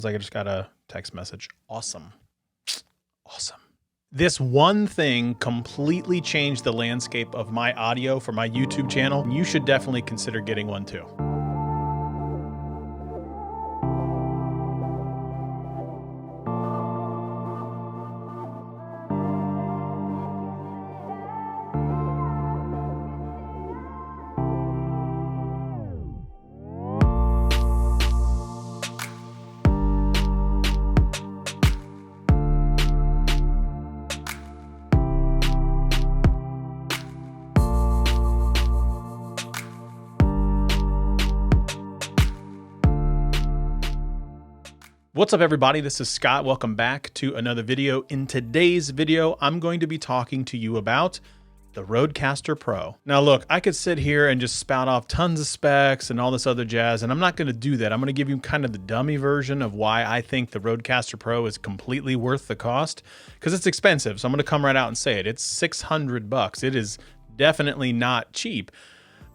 Like I just got a text message. Awesome. Awesome. This one thing completely changed the landscape of my audio for my YouTube channel. You should definitely consider getting one too. What's up everybody, this is Scott. Welcome back to another video. In today's video, I'm going to be talking to you about the Rodecaster Pro. Now look, I could sit here and just spout off tons of specs and all this other jazz, and I'm not gonna do that. I'm gonna give you kind of the dummy version of why I think the Rodecaster Pro is completely worth the cost, because it's expensive. So I'm gonna come right out and say it. It's 600 bucks. It is definitely not cheap.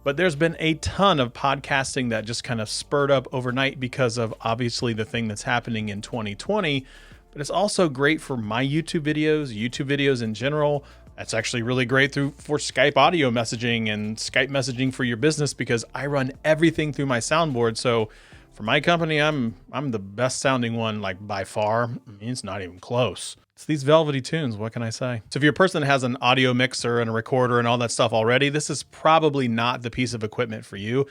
But there's been a ton of podcasting that just kind of spurred up overnight because of obviously the thing that's happening in 2020, but it's also great for my YouTube videos in general. That's actually really great for Skype audio messaging and Skype messaging for your business, because I run everything through my soundboard. So for my company, I'm the best sounding one, like by far. I mean, it's not even close. It's these velvety tunes, what can I say? So if you're a person that has an audio mixer and a recorder and all that stuff already, this is probably not the piece of equipment for you.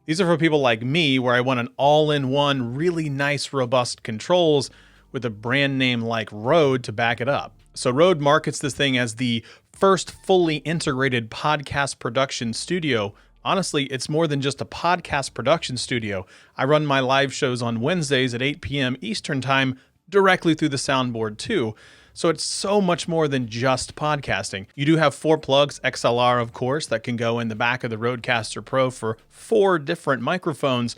These are for people like me, where I want an all-in-one, really nice, robust controls with a brand name like Rode to back it up. So Rode markets this thing as the first fully integrated podcast production studio. Honestly, it's more than just a podcast production studio. I run my live shows on Wednesdays at 8 p.m. Eastern time directly through the soundboard too. So it's so much more than just podcasting. You do have 4 plugs, XLR of course, that can go in the back of the Rodecaster Pro for 4 different microphones.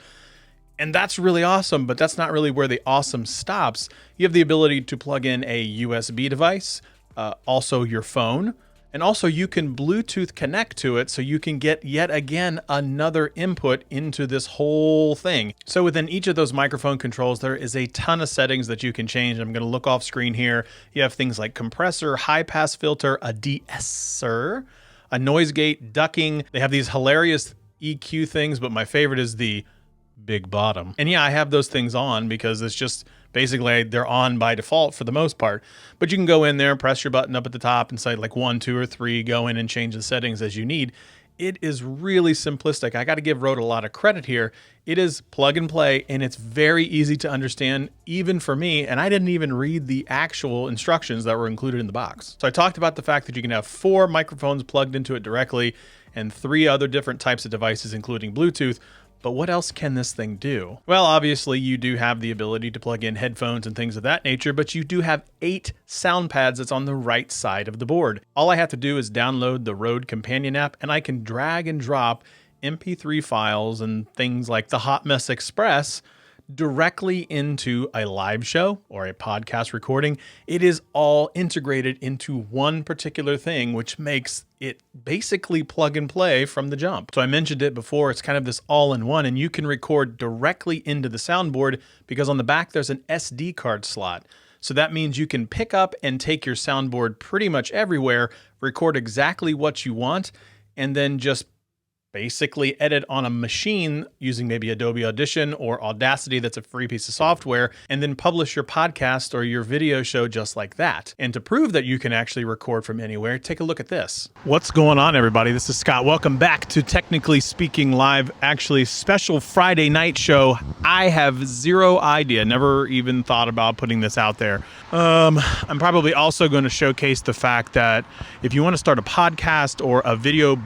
And that's really awesome, but that's not really where the awesome stops. You have the ability to plug in a USB device, also your phone, and also you can Bluetooth connect to it, so you can get yet again another input into this whole thing. So within each of those microphone controls, there is a ton of settings that you can change. I'm gonna look off screen here. You have things like compressor, high pass filter, a de-esser, a noise gate, ducking. They have these hilarious EQ things, but my favorite is the big bottom. And yeah, I have those things on because it's just basically they're on by default for the most part. But you can go in there, press your button up at the top and say like 1, 2, or 3, go in and change the settings as you need. It is really simplistic. I got to give Rode a lot of credit here. It is plug and play, and it's very easy to understand, even for me. And I didn't even read the actual instructions that were included in the box. So I talked about the fact that you can have 4 microphones plugged into it directly and 3 other different types of devices, including Bluetooth. But what else can this thing do? Well, obviously you do have the ability to plug in headphones and things of that nature, but you do have 8 sound pads that's on the right side of the board. All I have to do is download the Rode Companion app, and I can drag and drop MP3 files and things like the Hot Mess Express directly into a live show or a podcast recording. It is all integrated into one particular thing, which makes it basically plug and play from the jump. So I mentioned it before, it's kind of this all-in-one, and you can record directly into the soundboard because on the back there's an SD card slot. So that means you can pick up and take your soundboard pretty much everywhere, record exactly what you want, and then just basically edit on a machine using maybe Adobe Audition or Audacity, that's a free piece of software, and then publish your podcast or your video show just like that. And to prove that you can actually record from anywhere, take a look at this. What's going on, everybody? This is Scott. Welcome back to Technically Speaking Live, actually special Friday night show. I have zero idea, never even thought about putting this out there. I'm probably also going to showcase the fact that if you want to start a podcast or a video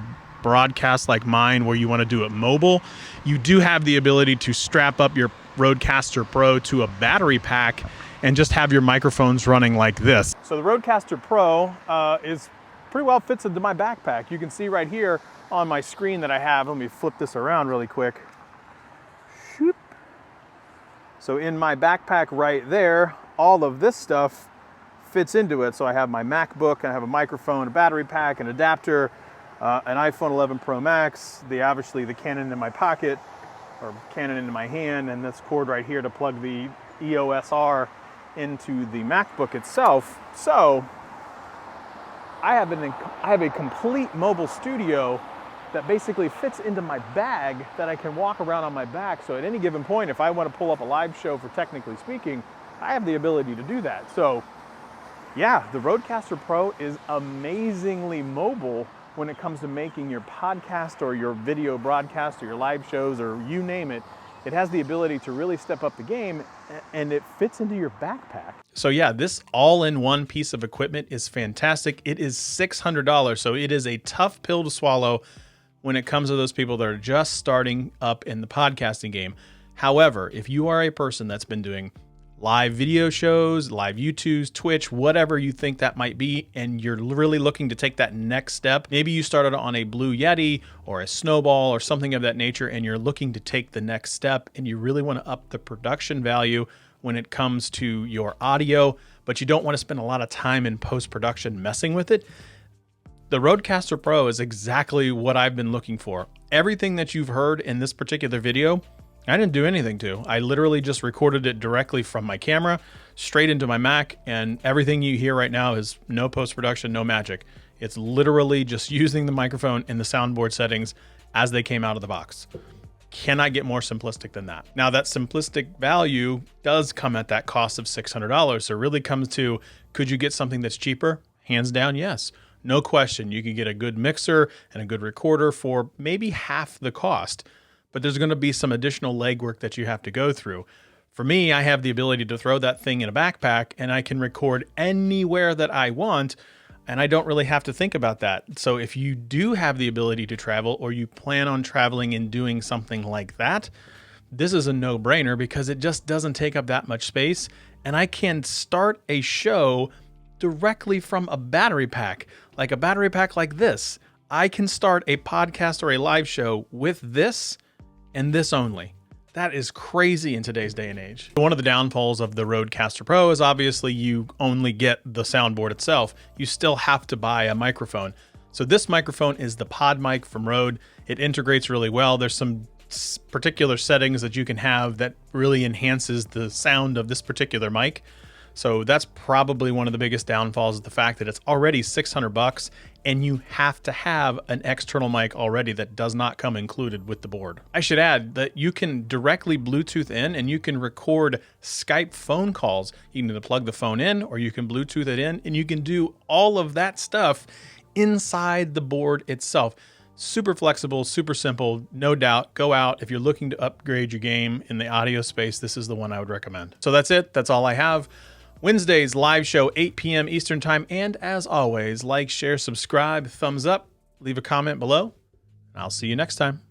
broadcast like mine where you want to do it mobile, you do have the ability to strap up your Rodecaster Pro to a battery pack and just have your microphones running like this. So the Rodecaster Pro is pretty well fits into my backpack. You can see right here on my screen that I have. Let me flip this around really quick. Shoop. So in my backpack right there, all of this stuff fits into it. So I have my MacBook, I have a microphone, a battery pack, an adapter, an iPhone 11 Pro Max, obviously the Canon in my pocket, or Canon in my hand, and this cord right here to plug the EOS R into the MacBook itself. So I have a complete mobile studio that basically fits into my bag that I can walk around on my back. So at any given point, if I want to pull up a live show for Technically Speaking, I have the ability to do that. So yeah, the Rodecaster Pro is amazingly mobile when it comes to making your podcast or your video broadcast or your live shows or you name it. It has the ability to really step up the game, and it fits into your backpack. So yeah, this all-in-one piece of equipment is fantastic. It is $600, so it is a tough pill to swallow when it comes to those people that are just starting up in the podcasting game. However, if you are a person that's been doing live video shows, live YouTubes, Twitch, whatever you think that might be, and you're really looking to take that next step, maybe you started on a Blue Yeti or a Snowball or something of that nature, and you're looking to take the next step, and you really want to up the production value when it comes to your audio, but you don't want to spend a lot of time in post-production messing with it, the Rodecaster Pro is exactly what I've been looking for. Everything that you've heard in this particular video, I didn't do anything to. I literally just recorded it directly from my camera, straight into my Mac, and everything you hear right now is no post-production, no magic. It's literally just using the microphone and the soundboard settings as they came out of the box. Cannot get more simplistic than that. Now, that simplistic value does come at that cost of $600. So it really comes to, could you get something that's cheaper? Hands down, yes. No question. You can get a good mixer and a good recorder for maybe half the cost. But there's going to be some additional legwork that you have to go through. For me, I have the ability to throw that thing in a backpack and I can record anywhere that I want, and I don't really have to think about that. So if you do have the ability to travel or you plan on traveling and doing something like that, this is a no-brainer because it just doesn't take up that much space, and I can start a show directly from a battery pack, like a battery pack like this. I can start a podcast or a live show with this and this only. That is crazy in today's day and age. One of the downfalls of the Rodecaster Pro is obviously you only get the soundboard itself. You still have to buy a microphone. So this microphone is the Pod Mic from Rode. It integrates really well. There's some particular settings that you can have that really enhances the sound of this particular mic. So that's probably one of the biggest downfalls, is the fact that it's already $600 and you have to have an external mic already that does not come included with the board. I should add that you can directly Bluetooth in and you can record Skype phone calls. You can either plug the phone in or you can Bluetooth it in, and you can do all of that stuff inside the board itself. Super flexible, super simple, no doubt. Go out. If you're looking to upgrade your game in the audio space, this is the one I would recommend. So that's it. That's all I have. Wednesday's live show, 8 p.m. Eastern Time. And as always, like, share, subscribe, thumbs up, leave a comment below, and I'll see you next time.